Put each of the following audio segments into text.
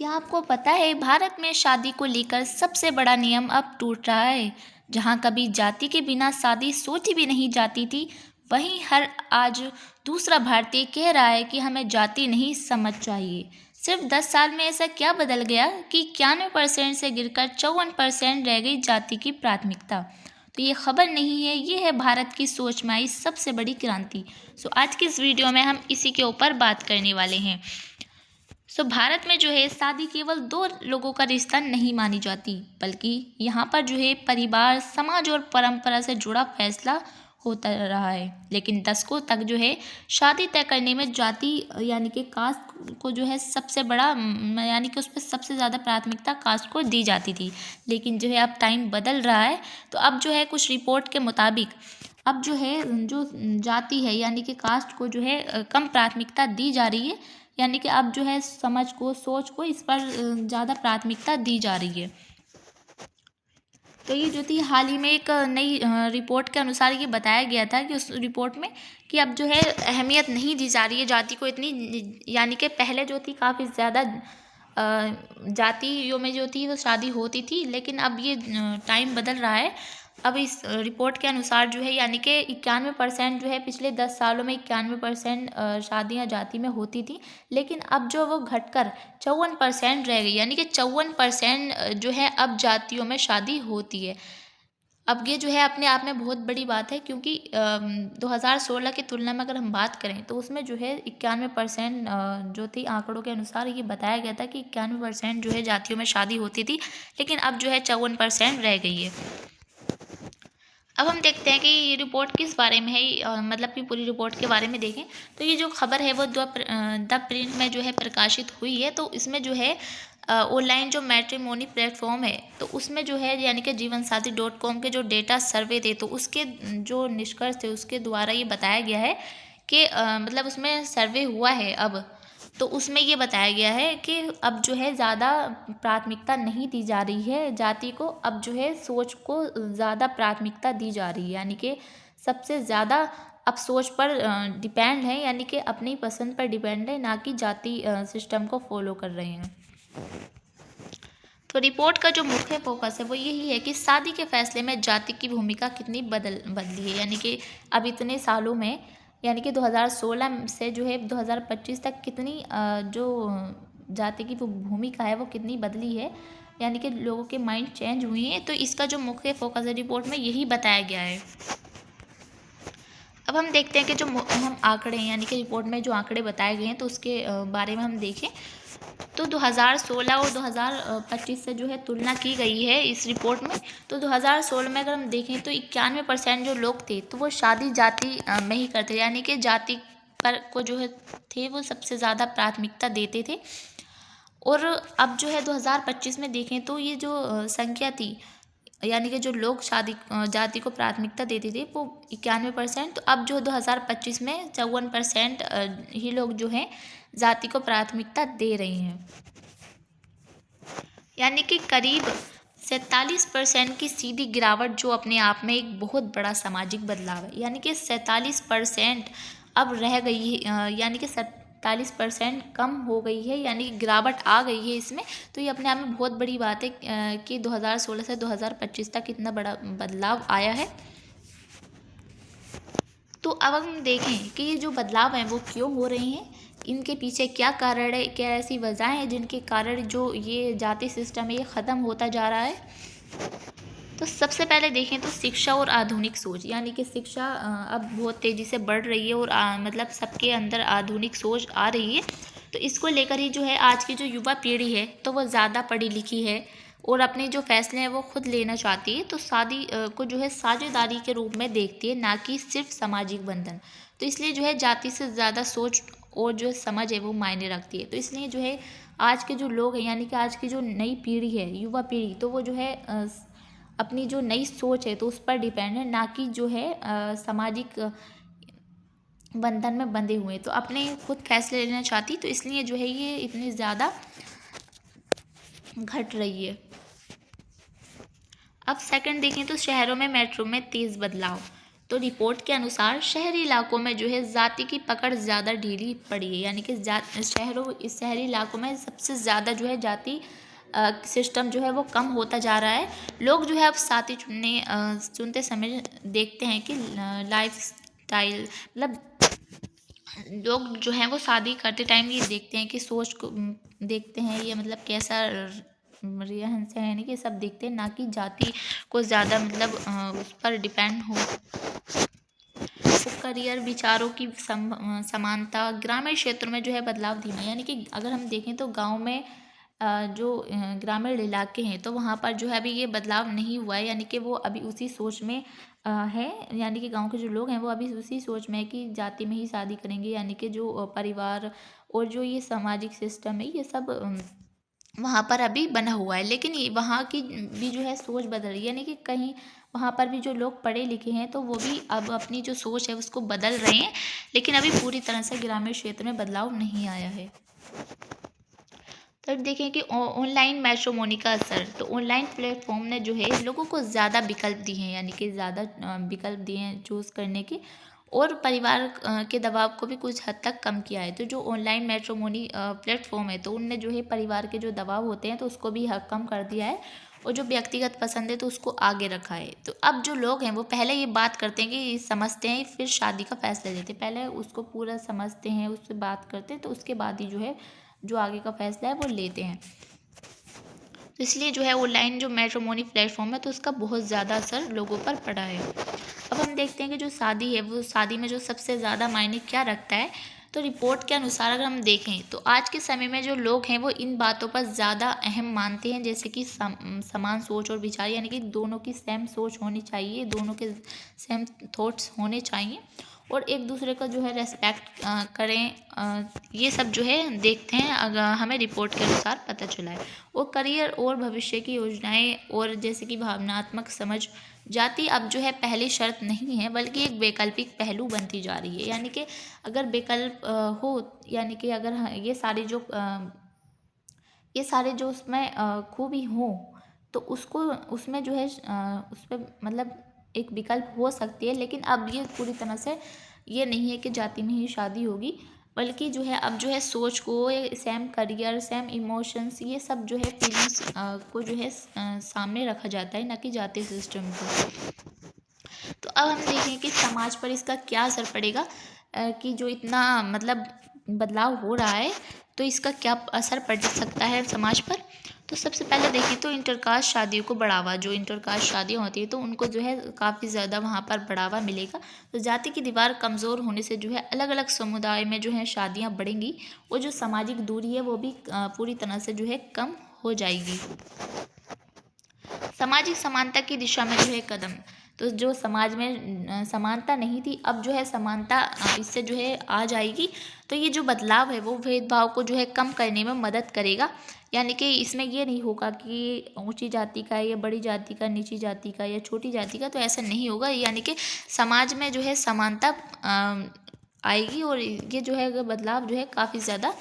क्या आपको पता है भारत में शादी को लेकर सबसे बड़ा नियम अब टूट रहा है। जहां कभी जाति के बिना शादी सोची भी नहीं जाती थी, वहीं हर आज दूसरा भारतीय कह रहा है कि हमें जाति नहीं समझ चाहिए। सिर्फ 10 साल में ऐसा क्या बदल गया कि 91% से गिरकर 54% रह गई जाति की प्राथमिकता। तो ये खबर नहीं है, ये है भारत की सोच में आई सबसे बड़ी क्रांति। आज की इस वीडियो में हम इसी के ऊपर बात करने वाले हैं। भारत में जो है शादी केवल दो लोगों का रिश्ता नहीं मानी जाती, बल्कि यहाँ पर जो है परिवार, समाज और परंपरा से जुड़ा फैसला होता रहा है। लेकिन दशकों तक जो है शादी तय करने में जाति यानी कि कास्ट को जो है सबसे बड़ा यानी कि उस पर सबसे ज़्यादा प्राथमिकता कास्ट को दी जाती थी। लेकिन जो है अब टाइम बदल रहा है, तो अब जो है कुछ रिपोर्ट के मुताबिक अब जो है जो जाति है यानी कि कास्ट को जो है कम प्राथमिकता दी जा रही है। यानी कि अब जो है समझ को, सोच को इस पर ज़्यादा प्राथमिकता दी जा रही है। तो ये जो थी हाल ही में एक नई रिपोर्ट के अनुसार ये बताया गया था कि उस रिपोर्ट में कि अब जो है अहमियत नहीं दी जा रही है जाति को इतनी। यानी कि पहले जो थी काफ़ी ज़्यादा जातियों में जो थी वो शादी होती थी, लेकिन अब ये टाइम बदल रहा है। अब इस रिपोर्ट के अनुसार जो है यानी कि 91% जो है पिछले 10 सालों में 91% शादियाँ जाति में होती थी, लेकिन अब जो वो घटकर 54% रह गई। यानी कि 54% जो है अब जातियों में शादी होती है। अब ये जो है अपने आप में बहुत बड़ी बात है, क्योंकि 2016 की तुलना में अगर हम बात करें तो उसमें जो है 91% जो थी आंकड़ों के अनुसार ये बताया गया था कि 91% जो है जातियों में शादी होती थी, लेकिन अब जो है 54% रह गई है। अब हम देखते हैं कि ये रिपोर्ट किस बारे में है, मतलब कि पूरी रिपोर्ट के बारे में देखें तो ये जो खबर है वो द प्रिंट में जो है प्रकाशित हुई है। तो इसमें जो है ऑनलाइन जो मैट्रिमोनी प्लेटफॉर्म है तो उसमें जो है यानी कि जीवनसाथी.com के जो डेटा सर्वे थे तो उसके जो निष्कर्ष थे उसके द्वारा ये बताया गया है कि मतलब उसमें सर्वे हुआ है अब, तो उसमें ये बताया गया है कि अब जो है ज़्यादा प्राथमिकता नहीं दी जा रही है जाति को, अब जो है सोच को ज़्यादा प्राथमिकता दी जा रही है। यानी कि सबसे ज़्यादा अब सोच पर डिपेंड है, यानी कि अपनी पसंद पर डिपेंड है, ना कि जाति सिस्टम को फॉलो कर रहे हैं। तो रिपोर्ट का जो मुख्य फोकस है वो यही है कि शादी के फैसले में जाति की भूमिका कितनी बदली है। यानी कि अब इतने सालों में यानी कि 2016 से जो है 2025 तक कितनी जो जाति की भूमिका है वो कितनी बदली है, यानी कि लोगों के माइंड चेंज हुए हैं। तो इसका जो मुख्य फोकस है रिपोर्ट में यही बताया गया है। अब हम देखते हैं कि जो हम आंकड़े हैं यानी कि रिपोर्ट में जो आंकड़े बताए गए हैं तो उसके बारे में हम देखें तो 2016 और 2025 से जो है तुलना की गई है इस रिपोर्ट में। तो 2016 में अगर हम देखें तो 91% जो लोग थे तो वो शादी जाति में ही करते, यानी कि जाति पर को जो है थे वो सबसे ज़्यादा प्राथमिकता देते थे। और अब जो है 2025 में देखें तो ये जो संख्या थी यानी कि जो लोग शादी जाति को प्राथमिकता देते थे वो 91%, तो अब जो 2025 में 54% ही लोग जो हैं जाति को प्राथमिकता दे रहे हैं। यानी कि करीब 47% की सीधी गिरावट, जो अपने आप में एक बहुत बड़ा सामाजिक बदलाव है। यानी कि 47% अब रह गई है, यानी कि 47% कम हो गई है, यानी कि गिरावट आ गई है इसमें। तो ये अपने आप में बहुत बड़ी बात है कि 2016 से 2025 तक इतना बड़ा बदलाव आया है। तो अब हम देखें कि ये जो बदलाव हैं वो क्यों हो रहे हैं, इनके पीछे क्या कारण है, क्या ऐसी वजहें हैं जिनके कारण जो ये जाति सिस्टम है ये ख़त्म होता जा रहा है। तो सबसे पहले देखें तो शिक्षा और आधुनिक सोच, यानी कि शिक्षा अब बहुत तेज़ी से बढ़ रही है और मतलब सबके अंदर आधुनिक सोच आ रही है। तो इसको लेकर ही जो है आज की जो युवा पीढ़ी है तो वो ज़्यादा पढ़ी लिखी है और अपने जो फैसले हैं वो खुद लेना चाहती है। तो शादी को जो है साझेदारी के रूप में देखती है, ना कि सिर्फ सामाजिक बंधन। तो इसलिए जो है जाति से ज़्यादा सोच और जो समझ है वो मायने रखती है। तो इसलिए जो है आज के जो लोग हैं यानी कि आज की जो नई पीढ़ी है, युवा पीढ़ी, तो वो जो है अपनी जो नई सोच है तो उस पर डिपेंड है, ना कि जो है सामाजिक बंधन में बंधे हुए। तो अपने खुद फैसले लेना चाहती, तो इसलिए जो है ये इतनी ज़्यादा घट रही है। अब सेकंड देखें तो शहरों में मेट्रो में तेज़ बदलाव। तो रिपोर्ट के अनुसार शहरी इलाकों में जो है जाति की पकड़ ज़्यादा ढीली पड़ी है, यानी कि शहरी इलाकों में सबसे ज़्यादा जो है जाति सिस्टम जो है वो कम होता जा रहा है। लोग जो है अब साथी चुनते समय देखते हैं कि लाइफ स्टाइल मतलब लोग जो हैं वो शादी करते टाइम ये देखते हैं कि सोच को देखते हैं, ये मतलब कैसा रहन सहन यानी कि सब देखते हैं, ना कि जाति को ज़्यादा मतलब उस पर डिपेंड हो। तो करियर विचारों की समानता ग्रामीण क्षेत्रों में जो है बदलाव धीमा है, यानी कि अगर हम देखें तो गांव में ग्रामीण इलाके हैं तो वहाँ पर जो है अभी ये बदलाव नहीं हुआ है, यानी कि वो अभी उसी सोच में है, यानी कि गांव के जो लोग हैं वो अभी उसी सोच में है कि जाति में ही शादी करेंगे, यानी कि जो परिवार और जो ये सामाजिक सिस्टम है ये सब वहाँ पर अभी बना हुआ है। लेकिन ये वहाँ की भी जो है सोच बदल रही है, यानी कि कहीं वहाँ पर भी जो लोग पढ़े लिखे हैं तो वो भी अब अपनी जो सोच है उसको बदल रहे हैं, लेकिन अभी पूरी तरह से ग्रामीण क्षेत्र में बदलाव नहीं आया है। तब देखें कि ऑनलाइन मैट्रिमोनी का असर, तो ऑनलाइन प्लेटफॉर्म ने जो है लोगों को ज़्यादा विकल्प दिए हैं, यानी कि ज़्यादा विकल्प दिए हैं चूज़ करने के, और परिवार के दबाव को भी कुछ हद तक कम किया है। तो जो ऑनलाइन मैट्रिमोनी प्लेटफॉर्म है तो उनने जो है परिवार के जो दबाव होते हैं तो उसको भी कम कर दिया है, और जो व्यक्तिगत पसंद है तो उसको आगे रखा है। तो अब जो लोग हैं वो पहले ये बात करते हैं कि समझते हैं फिर शादी का फैसला लेते हैं, पहले उसको पूरा समझते हैं, उससे बात करते हैं, तो उसके बाद ही जो है जो आगे का फैसला है वो लेते हैं। तो इसलिए जो है ऑनलाइन जो मैट्रिमोनी प्लेटफॉर्म है तो उसका बहुत ज़्यादा असर लोगों पर पड़ा है। अब हम देखते हैं कि जो शादी है वो शादी में जो सबसे ज़्यादा मायने क्या रखता है। तो रिपोर्ट के अनुसार अगर हम देखें तो आज के समय में जो लोग हैं वो इन बातों पर ज़्यादा अहम मानते हैं, जैसे कि समान सोच और विचार, यानी कि दोनों की सेम सोच होनी चाहिए, दोनों के सेम थॉट्स होने चाहिए, और एक दूसरे का जो है रेस्पेक्ट करें, ये सब जो है देखते हैं अगर हमें रिपोर्ट के अनुसार पता चला है। और करियर और भविष्य की योजनाएं और जैसे कि भावनात्मक समझ, जाति अब जो है पहली शर्त नहीं है बल्कि एक वैकल्पिक पहलू बनती जा रही है, यानी कि अगर विकल्प हो, यानी कि अगर ये सारे जो उसमें खूबी हों तो उसको उसमें जो है उस पर मतलब एक विकल्प हो सकती है, लेकिन अब ये पूरी तरह से ये नहीं है कि जाति में ही शादी होगी, बल्कि जो है अब जो है सोच को सेम करियर सेम इमोशंस ये सब जो है फीलिंग्स को जो है सामने रखा जाता है, ना कि जाति सिस्टम को। तो अब हम देखें कि समाज पर इसका क्या असर पड़ेगा, कि जो इतना मतलब बदलाव हो रहा है तो इसका क्या असर पड़ सकता है समाज पर। तो सबसे पहले देखिए तो इंटरकास्ट शादियों को बढ़ावा, जो इंटरकास्ट शादियाँ होती है तो उनको जो है काफ़ी ज़्यादा वहाँ पर बढ़ावा मिलेगा। तो जाति की दीवार कमज़ोर होने से जो है अलग अलग समुदाय में जो है शादियाँ बढ़ेंगी, और जो सामाजिक दूरी है वो भी पूरी तरह से जो है कम हो जाएगी। सामाजिक समानता की दिशा में जो है कदम, तो जो समाज में समानता नहीं थी अब जो है समानता इससे जो है आ जाएगी। तो ये जो बदलाव है वो भेदभाव को जो है कम करने में मदद करेगा, यानी कि इसमें ये नहीं होगा कि ऊंची जाति का या बड़ी जाति का, निची जाति का या छोटी जाति का, तो ऐसा नहीं होगा, यानी कि समाज में जो है समानता आएगी, और ये जो है बदलाव जो है काफ़ी ज़्यादा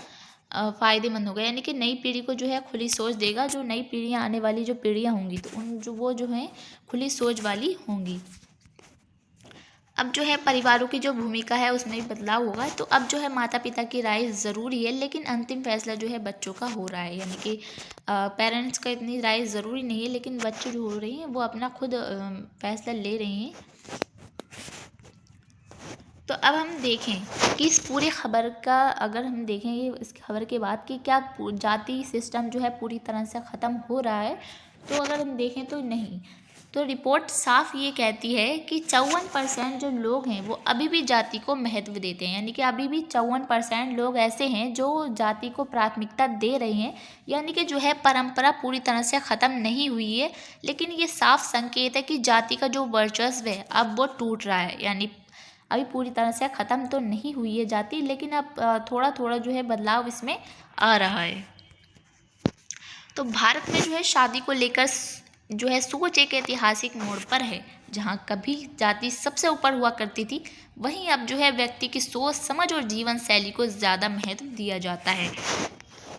फ़ायदेमंद होगा, यानी कि नई पीढ़ी को जो है खुली सोच देगा। जो नई पीढ़ियाँ आने वाली जो पीढ़ियाँ होंगी तो वो जो हैं खुली सोच वाली होंगी। अब जो है परिवारों की जो भूमिका है उसमें भी बदलाव होगा। तो अब जो है माता पिता की राय ज़रूरी है, लेकिन अंतिम फैसला जो है बच्चों का हो रहा है, यानी कि पेरेंट्स का इतनी राय ज़रूरी नहीं है, लेकिन बच्चे जो हो रही हैं वो अपना खुद फैसला ले रहे हैं। तो अब हम देखें कि इस पूरी खबर का अगर हम देखें इस खबर के बाद कि क्या जाति सिस्टम जो है पूरी तरह से ख़त्म हो रहा है, तो अगर हम देखें तो नहीं। तो रिपोर्ट साफ ये कहती है कि 54% जो लोग हैं वो अभी भी जाति को महत्व देते हैं, यानी कि अभी भी 54% लोग ऐसे हैं जो जाति को प्राथमिकता दे रहे हैं, यानी कि जो है परंपरा पूरी तरह से ख़त्म नहीं हुई है, लेकिन ये साफ संकेत है कि जाति का जो वर्चस्व है अब वो टूट रहा है, यानी अभी पूरी तरह से ख़त्म तो नहीं हुई है जाति, लेकिन अब थोड़ा थोड़ा जो है बदलाव इसमें आ रहा है। तो भारत में जो है शादी को लेकर जो है सोच एक ऐतिहासिक मोड़ पर है, जहाँ कभी जाति सबसे ऊपर हुआ करती थी, वहीं अब जो है व्यक्ति की सोच समझ और जीवन शैली को ज़्यादा महत्व दिया जाता है।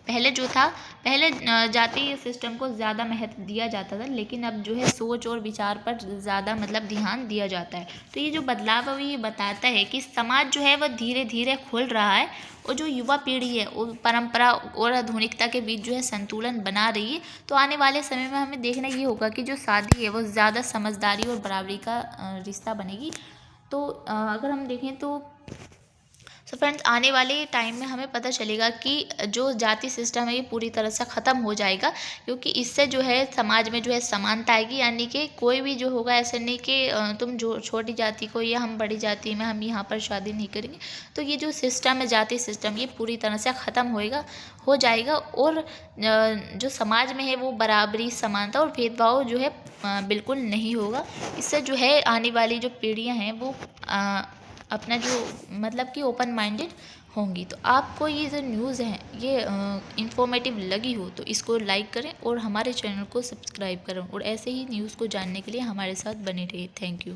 पहले जो था, पहले जातीय सिस्टम को ज़्यादा महत्व दिया जाता था, लेकिन अब जो है सोच और विचार पर ज़्यादा मतलब ध्यान दिया जाता है। तो ये जो बदलाव है ये बताता है कि समाज जो है वह धीरे धीरे खुल रहा है, और जो युवा पीढ़ी है वो परंपरा और आधुनिकता के बीच जो है संतुलन बना रही है। तो आने वाले समय में हमें देखना ये होगा कि जो शादी है वो ज़्यादा समझदारी और बराबरी का रिश्ता बनेगी। तो अगर हम देखें तो फ्रेंड्स, आने वाले टाइम में हमें पता चलेगा कि जो जाति सिस्टम है ये पूरी तरह से ख़त्म हो जाएगा, क्योंकि इससे जो है समाज में जो है समानता आएगी। यानी कि कोई भी जो होगा ऐसे नहीं कि तुम जो छोटी जाति को या हम बड़ी जाति में हम यहाँ पर शादी नहीं करेंगे। तो ये जो सिस्टम है जाति सिस्टम ये पूरी तरह से ख़त्म हो जाएगा, और जो समाज में है वो बराबरी, समानता और भेदभाव जो है बिल्कुल नहीं होगा। इससे जो है आने वाली जो पीढ़ियाँ हैं वो अपना जो मतलब कि ओपन माइंडेड होंगी। तो आपको ये जो न्यूज़ है ये इंफॉर्मेटिव लगी हो तो इसको लाइक करें और हमारे चैनल को सब्सक्राइब करें, और ऐसे ही न्यूज़ को जानने के लिए हमारे साथ बने रहिए। Thank you.